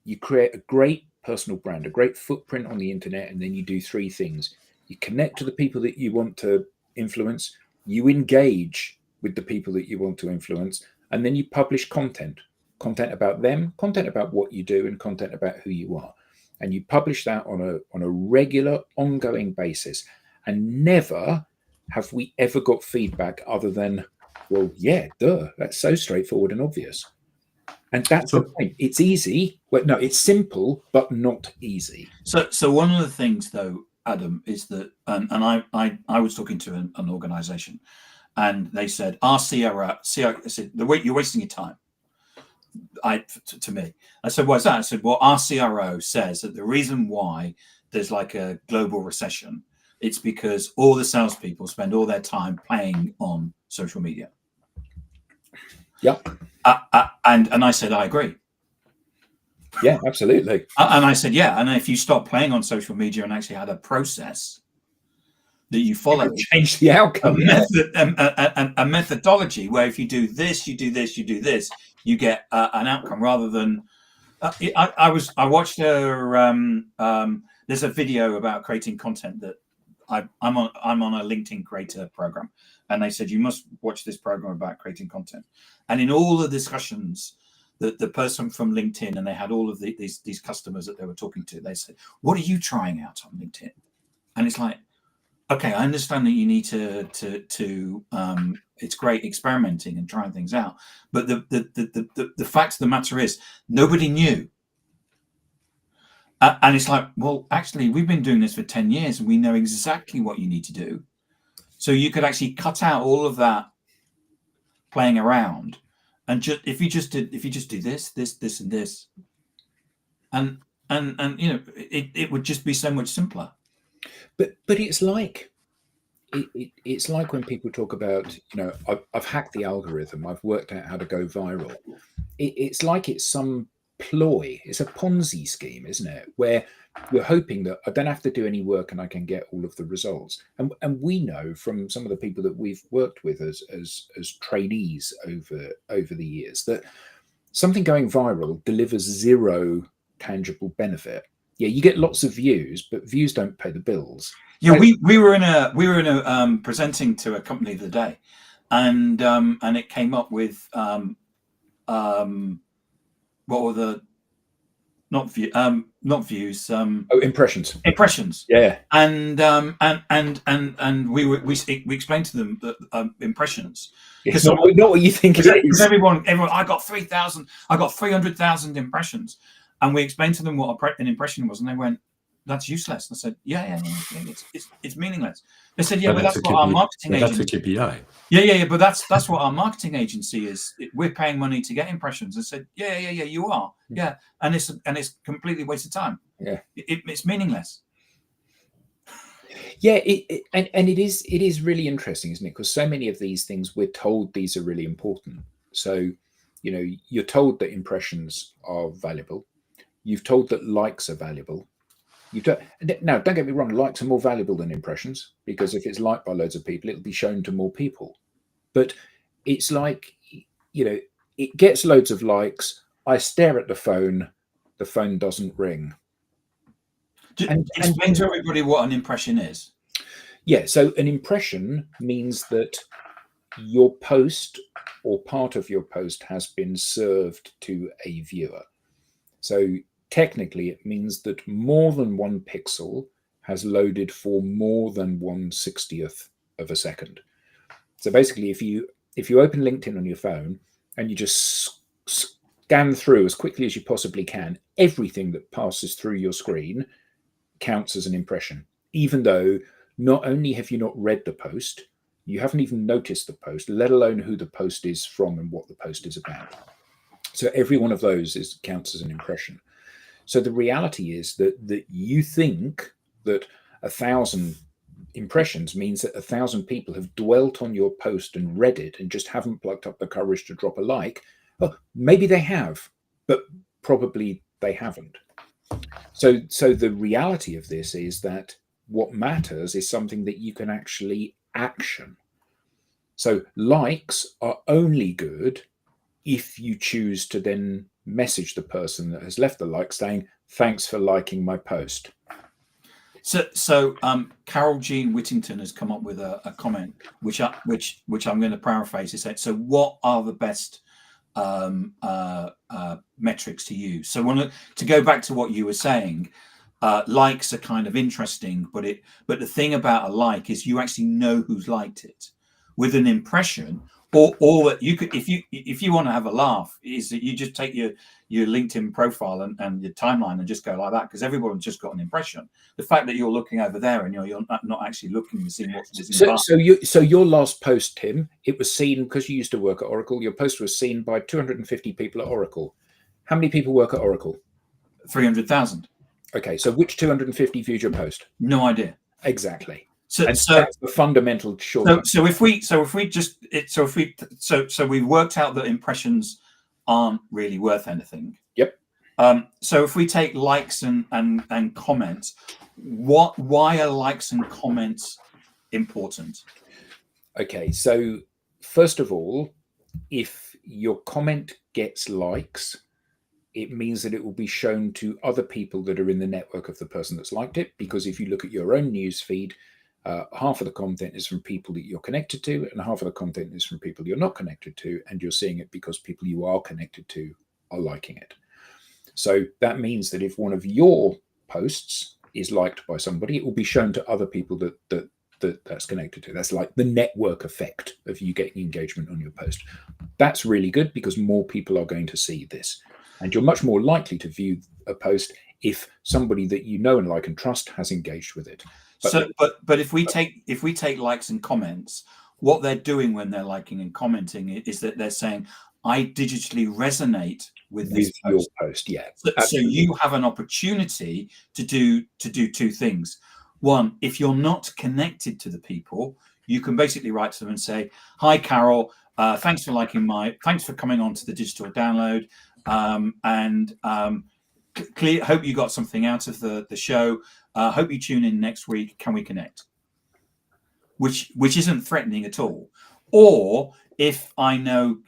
You create a great personal brand, a great footprint on the internet, and then you do three things. You connect to the people that you want to influence, you engage with the people that you want to influence, and then you publish content about them, content about what you do, and content about who you are. And you publish that on a regular, ongoing basis. And never have we ever got feedback other than, well, yeah, duh, that's so straightforward and obvious. And that's the point. It's easy. Well, no, it's simple, but not easy. So one of the things, though, Adam, is that, and I was talking to an organization, and they said, our CRO said, you're wasting your time. To me, I said, what's that? I said, well, our CRO says that the reason why there's like a global recession, it's because all the salespeople spend all their time playing on social media. Yep. And I said, I agree. Yeah, absolutely. And I said, yeah. And if you stop playing on social media and actually had a process that you follow, change the outcome, a methodology where if you do this, you do this, you do this, you get an outcome rather than. I watched there's a video about creating content that I'm on a LinkedIn creator program, and they said you must watch this program about creating content. And in all the discussions, the person from LinkedIn, and they had all of these customers that they were talking to, they said, "What are you trying out on LinkedIn?" And it's like, okay, I understand that you need to it's great experimenting and trying things out, but the fact of the matter is nobody knew. And it's like, well, actually, we've been doing this for 10 years and we know exactly what you need to do. So you could actually cut out all of that playing around, and just if you just do this, and this, and you know, it would just be so much simpler. But it's like it's like when people talk about, you know, I've hacked the algorithm, I've worked out how to go viral. It's like it's some ploy. It's a Ponzi scheme, isn't it? Where you're hoping that I don't have to do any work and I can get all of the results. And we know from some of the people that we've worked with as trainees over the years that something going viral delivers zero tangible benefit. Yeah, you get lots of views, but views don't pay the bills. Yeah, we were in a presenting to a company the other day, and it came up with what were the not views impressions. Yeah. And we explained to them that impressions, because not what you think it is. Everyone I got 300,000 impressions, and we explained to them what an impression was, and they went, "That's useless." I said, yeah, it's meaningless. They said, yeah, but that's what our marketing agency. That's a KPI. Yeah, but that's what our marketing agency is. We're paying money to get impressions. I said, yeah, you are. Yeah, and it's completely wasted time. Yeah, it's meaningless. Yeah, and it is really interesting, isn't it? Because so many of these things we're told these are really important. So, you know, you're told that impressions are valuable. You've told that likes are valuable. Now, don't get me wrong, likes are more valuable than impressions, because if it's liked by loads of people, it'll be shown to more people. But it's like, you know, it gets loads of likes. I stare at the phone doesn't ring. Explain to everybody what an impression is. Yeah, so an impression means that your post or part of your post has been served to a viewer. So technically, it means that more than one pixel has loaded for more than 1/60th of a second. So basically, if you open LinkedIn on your phone and you just scan through as quickly as you possibly can, everything that passes through your screen counts as an impression, even though not only have you not read the post, you haven't even noticed the post, let alone who the post is from and what the post is about. So every one of those counts as an impression. So the reality is that you think that 1,000 impressions means that 1,000 people have dwelt on your post and read it and just haven't plucked up the courage to drop a like. Well, maybe they have, but probably they haven't. So the reality of this is that what matters is something that you can actually action. So likes are only good if you choose to then message the person that has left the like saying, "Thanks for liking my post." So Carol Jean Whittington has come up with a comment which I'm going to paraphrase. It said, so what are the best metrics to use? So to go back to what you were saying, likes are kind of interesting, but the thing about a like is you actually know who's liked it. With an impression, or that you could, if you want to have a laugh, is that you just take your LinkedIn profile and your timeline and just go like that, because everyone's just got an impression. The fact that you're looking over there and you're not actually looking and seeing what's so your last post, Tim, it was seen because you used to work at Oracle. Your post was seen by 250 people at Oracle. How many people work at Oracle? 300,000. Okay, so which 250 viewed your post? No idea. Exactly. So that's the fundamental shortcut. So we've worked out that impressions aren't really worth anything. Yep. So if we take likes and comments, why are likes and comments important? Okay, so first of all, if your comment gets likes, it means that it will be shown to other people that are in the network of the person that's liked it. Because if you look at your own news feed, half of the content is from people that you're connected to, and half of the content is from people you're not connected to, and you're seeing it because people you are connected to are liking it. So that means that if one of your posts is liked by somebody, it will be shown to other people that's connected to. That's like the network effect of you getting engagement on your post. That's really good because more people are going to see this, and you're much more likely to view a post if somebody that you know and like and trust has engaged with it. But if we take likes and comments, what they're doing when they're liking and commenting is that they're saying, I digitally resonate with this post. Your post. Yeah. So you have an opportunity to do two things. One, if you're not connected to the people, you can basically write to them and say, hi, Carol, thanks for coming on to the digital download. Hope you got something out of the show. Hope you tune in next week. Can we connect? Which isn't threatening at all. Or if I know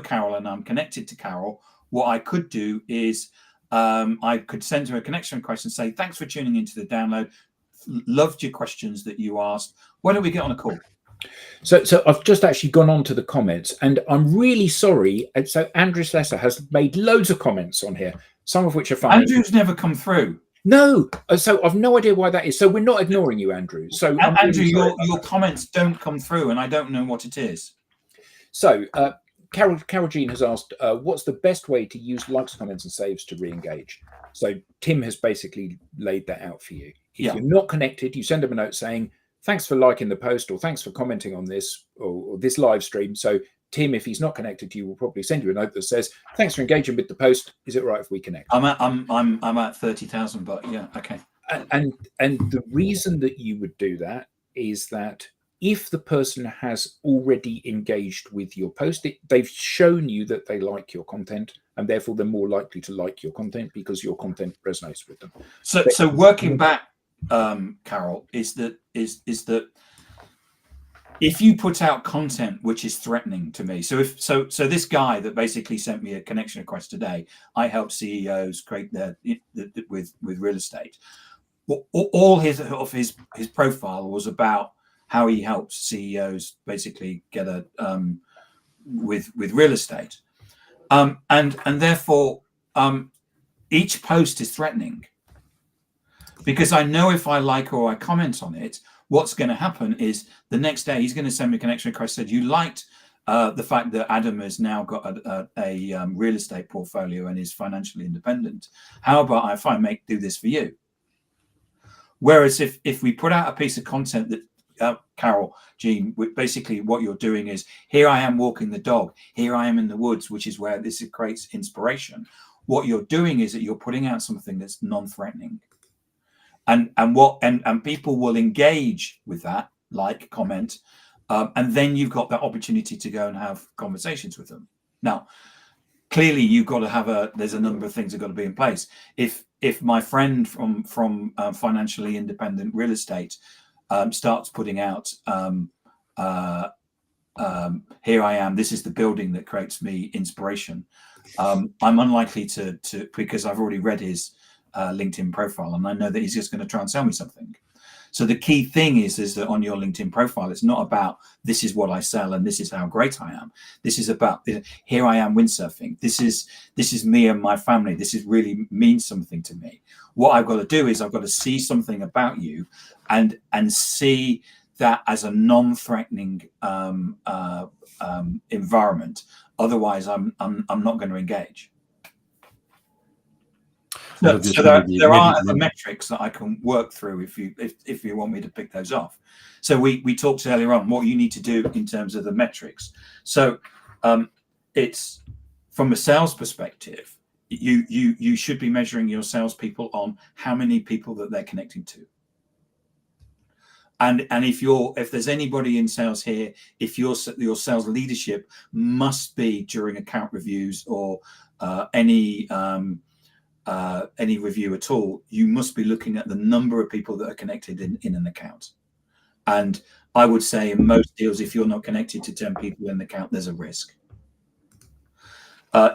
Carol and I'm connected to Carol, what I could do is I could send her a connection request and say, thanks for tuning into the download. Loved your questions that you asked. Why don't we get on a call? So I've just actually gone on to the comments, and I'm really sorry. And so Andrew Slessor has made loads of comments on here, some of which are funny. Andrew's never come through. No, so I've no idea why that is. So we're not ignoring you, Andrew. So Andrew, your comments don't come through, and I don't know what it is. So Carol Jean has asked, what's the best way to use likes, comments, and saves to re-engage? So Tim has basically laid that out for you. If you're not connected, you send them a note saying, thanks for liking the post, or thanks for commenting on this or this live stream. So Tim, if he's not connected to you, will probably send you a note that says, thanks for engaging with the post. Is it right if we connect? I'm at 30,000, but yeah, okay. And the reason that you would do that is that if the person has already engaged with your post, they've shown you that they like your content, and therefore they're more likely to like your content because your content resonates with them. So working back, Carol, is that if you put out content which is threatening to me, so this guy that basically sent me a connection request today, I help CEOs create their with real estate. All his profile was about how he helps CEOs basically get with real estate, and therefore each post is threatening, because I know if I like or I comment on it, what's going to happen is the next day he's going to send me a connection request, said, you liked the fact that Adam has now got a real estate portfolio and is financially independent. How about if I do this for you? Whereas if we put out a piece of content that, Carol, Jean, basically what you're doing is, here I am walking the dog, here I am in the woods, which is where this creates inspiration. What you're doing is that you're putting out something that's non-threatening. And people will engage with that, like, comment, and then you've got that opportunity to go and have conversations with them. Now, clearly, you've got to there's a number of things that got to be in place. If my friend from financially independent real estate starts putting out, here I am, this is the building that creates me inspiration, I'm unlikely to because I've already read his LinkedIn profile, and I know that he's just going to try and sell me something. So the key thing is that on your LinkedIn profile, it's not about this is what I sell and this is how great I am. This is about here I am windsurfing. This is me and my family. This is really means something to me. What I've got to do is I've got to see something about you and see that as a non-threatening environment. Otherwise, I'm not going to engage. So there are other metrics that I can work through if you want me to pick those off. So we talked earlier on what you need to do in terms of the metrics. So it's from a sales perspective, you should be measuring your salespeople on how many people that they're connecting to. And if there's anybody in sales here, if your sales leadership must be during account reviews or any review at all, you must be looking at the number of people that are connected in an account. And I would say in most deals, if you're not connected to 10 people in the account, there's a risk.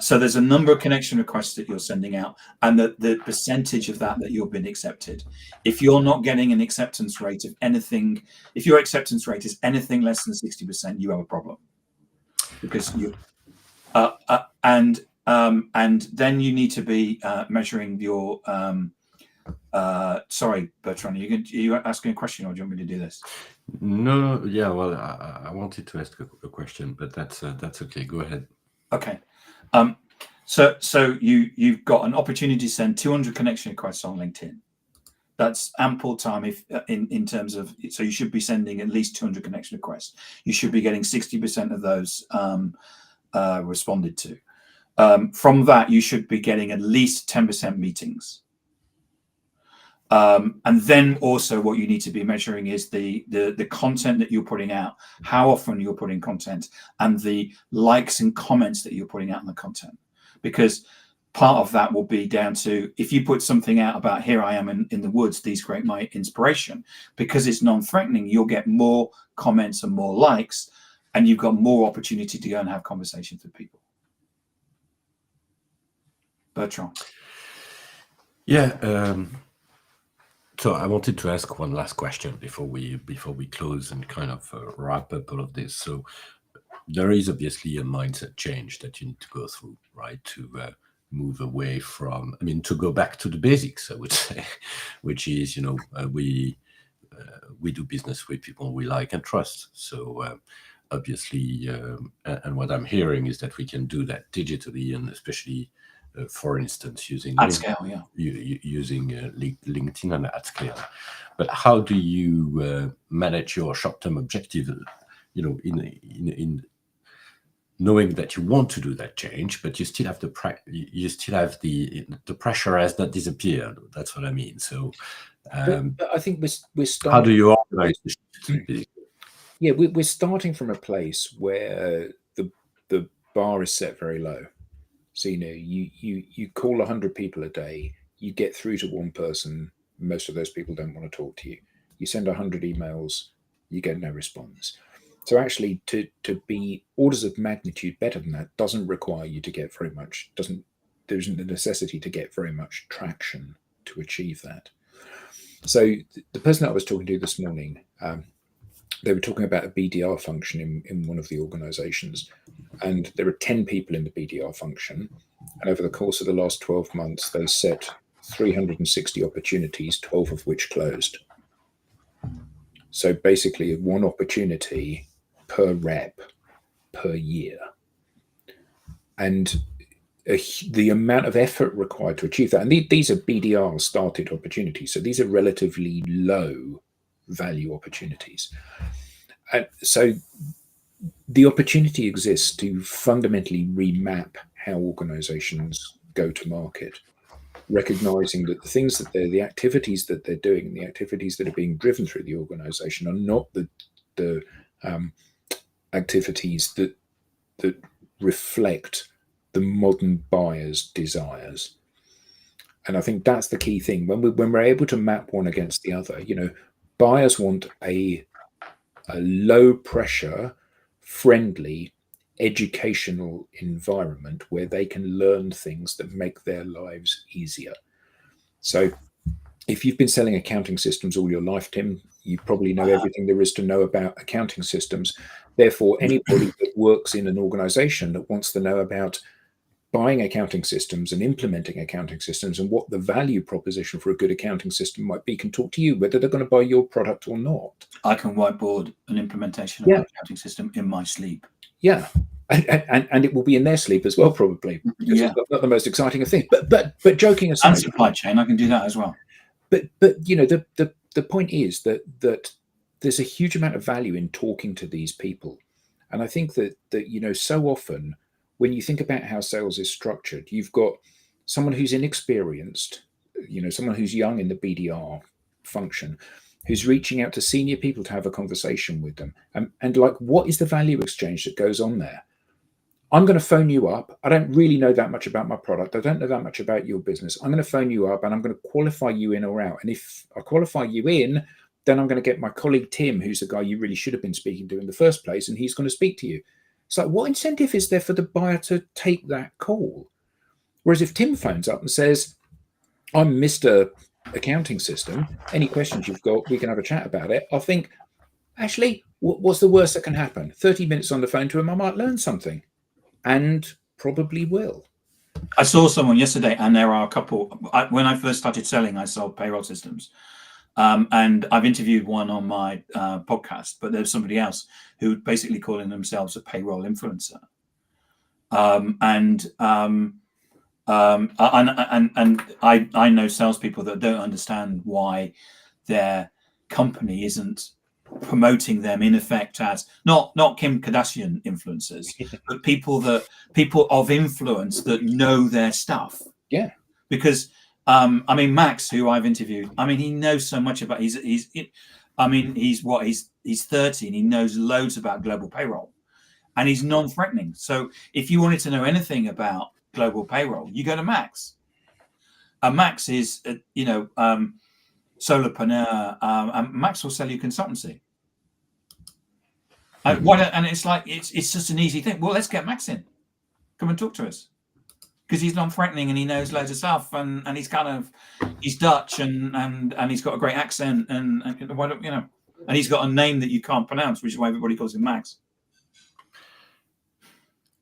So there's a number of connection requests that you're sending out and the percentage of that you're being accepted. If you're not getting an acceptance rate of anything, if your acceptance rate is anything less than 60%, you have a problem. Because you and then you need to be measuring your sorry, Bertrand, are you asking a question or do you want me to do this? No, yeah, well, I wanted to ask a question, but that's okay. Go ahead. Okay. So you've got an opportunity to send 200 connection requests on LinkedIn. That's ample time if in terms of, so you should be sending at least 200 connection requests. You should be getting 60% of those responded to. From that, you should be getting at least 10% meetings. And then also what you need to be measuring is the content that you're putting out, how often you're putting content, and the likes and comments that you're putting out on the content. Because part of that will be down to, if you put something out about here I am in the woods, these create my inspiration, because it's non-threatening, you'll get more comments and more likes, and you've got more opportunity to go and have conversations with people. Bertrand. Yeah. So I wanted to ask one last question before we close and kind of wrap up all of this. So there is obviously a mindset change that you need to go through, right? To move away from, to go back to the basics, I would say, which is, we do business with people we like and trust. So obviously, and what I'm hearing is that we can do that digitally, and especially, for instance, using at scale, yeah, using LinkedIn and at scale. But how do you manage your short-term objective? In knowing that you want to do that change, but you still have the pressure has not disappeared. That's what I mean. So, but I think we're starting. How do you organize the shift? Yeah, we're starting from a place where the bar is set very low. So you call 100 people a day, you get through to one person. Most of those people don't want to talk to you. You send 100 emails, you get no response. So actually, to be orders of magnitude better than that doesn't require you to get very much. There isn't the necessity to get very much traction to achieve that. So the person that I was talking to this morning, they were talking about a BDR function in one of the organizations, and there are 10 people in the BDR function, and over the course of the last 12 months, they set 360 opportunities, 12 of which closed. So basically, one opportunity per rep per year. And the amount of effort required to achieve that, and these are BDR started opportunities, so these are relatively low value opportunities. And so the opportunity exists to fundamentally remap how organizations go to market, recognizing that the things that the activities that they're doing, the activities that are being driven through the organization are not the activities that reflect the modern buyer's desires. And I think that's the key thing. When we're able to map one against the other, buyers want a low pressure, friendly, educational environment where they can learn things that make their lives easier. So if you've been selling accounting systems all your life, Tim, You probably know everything there is to know about accounting systems. Therefore, anybody that works in an organization that wants to know about buying accounting systems and implementing accounting systems and what the value proposition for a good accounting system might be can talk to you, whether they're going to buy your product or not. I can whiteboard an implementation of an accounting system in my sleep. Yeah. And it will be in their sleep as well, probably. Because it's not the most exciting of things. But joking aside, and supply chain, I can do that as well. But you know, the point is that there's a huge amount of value in talking to these people, and I think that you know, so often when you think about how sales is structured, you've got someone who's inexperienced, you know, someone who's young in the BDR function, who's reaching out to senior people to have a conversation with them, and like, what is the value exchange that goes on there? I'm going to phone you up. I don't really know that much about my product. I don't know that much about your business. I'm going to phone you up and I'm going to qualify you in or out. And if I qualify you in, then I'm going to get my colleague, Tim, who's the guy you really should have been speaking to in the first place, and he's going to speak to you. It's like, what incentive is there for the buyer to take that call? Whereas if Tim phones up and says, I'm Mr. Accounting System, any questions you've got, we can have a chat about it. I think, actually, what's the worst that can happen? 30 minutes on the phone to him, I might learn something. And probably will. I saw someone yesterday, and there are a couple. When I first started selling, I sold payroll systems, and I've interviewed one on my podcast. But there's somebody else who basically calling themselves a payroll influencer, and I know salespeople that don't understand why their company isn't promoting them in effect as not Kim Kardashian influencers, but people of influence that know their stuff. Yeah, because I mean, Max, who I've interviewed, I mean, he knows so much about. He's 30 and he knows loads about global payroll, and he's non-threatening. So if you wanted to know anything about global payroll, you go to Max. Max is solopreneur, and Max will sell you consultancy. And it's like it's just an easy thing. Well, let's get Max in. Come and talk to us, because he's non-threatening and he knows loads of stuff, and he's Dutch and he's got a great accent and why don't you know? And he's got a name that you can't pronounce, which is why everybody calls him Max.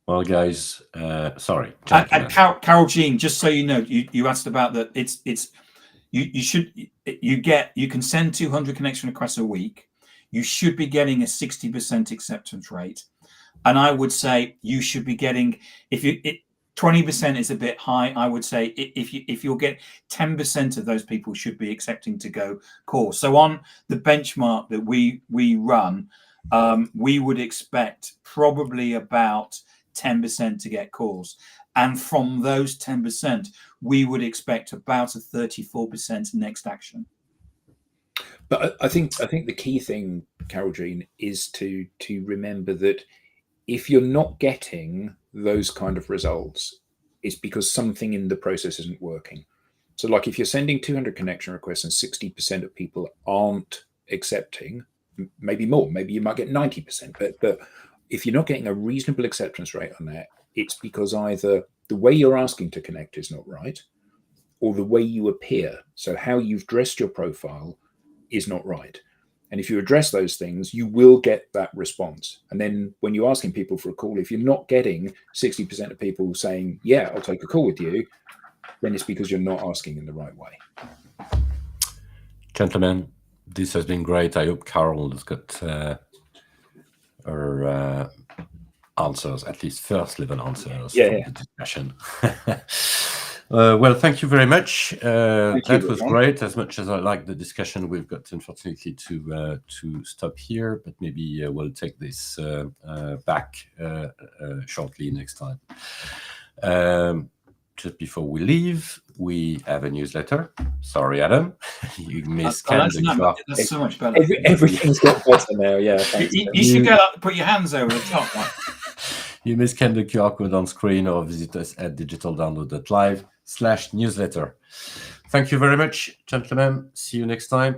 Well, guys, sorry. And Carol Jean, just so you know, you asked about that. You can send 200 connection requests a week. You should be getting a 60% acceptance rate, and I would say you should be getting 20% is a bit high. I would say if you'll get 10% of those people should be accepting to go course. So on the benchmark that we run, we would expect probably about 10% to get calls. And from those 10%, we would expect about a 34% next action. But I think the key thing, Carol Jean, is to remember that if you're not getting those kind of results, it's because something in the process isn't working. So like if you're sending 200 connection requests and 60% of people aren't accepting, maybe more, maybe you might get 90%, but if you're not getting a reasonable acceptance rate on that, it's because either the way you're asking to connect is not right, or the way you appear, so how you've dressed your profile, is not right. And if you address those things, you will get that response. And then when you're asking people for a call, if you're not getting 60% of people saying, yeah, I'll take a call with you, then it's because you're not asking in the right way. Gentlemen, this has been great. I hope Carol has got her answers, at least first level answers from the discussion. Well, thank you very much. That was great. As much as I like the discussion, we've got unfortunately to stop here, but maybe we'll take this back shortly next time. Just before we leave, we have a newsletter. Sorry, Adam, you miscanned the QR. That's so much better. Everything's got better now. Yeah, you should go up, put your hands over the top. Right? You may scan the QR code on screen or visit us at digitaldownload.live/newsletter. Thank you very much, gentlemen. See you next time.